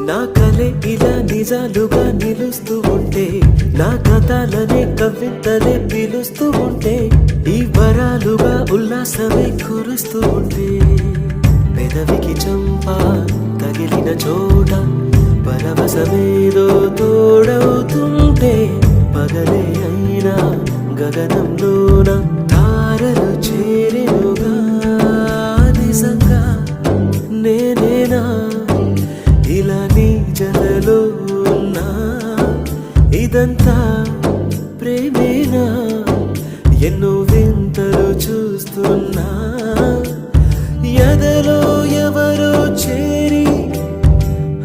నా కలే ఇలా నిజాలుగా నిలుస్తూ ఉంటే, నా కథలనే కవితలే పిలుస్తూ ఉంటే, ఈ వరాలుగా ఉల్లాసమే కురుస్తూ ఉంటే, పెదవికి చంప తగిలిన చోట పరవశమేదో తోడవుతుంటే, పగలే అయినా గగనంలోన తారలు చేరెనుగా. నిజంగా నేనేనా ఇలా నీ జతలో ఉన్నా? ఇదంతా ప్రేమేనా? ఎన్నో వింతలు చూస్తున్నా.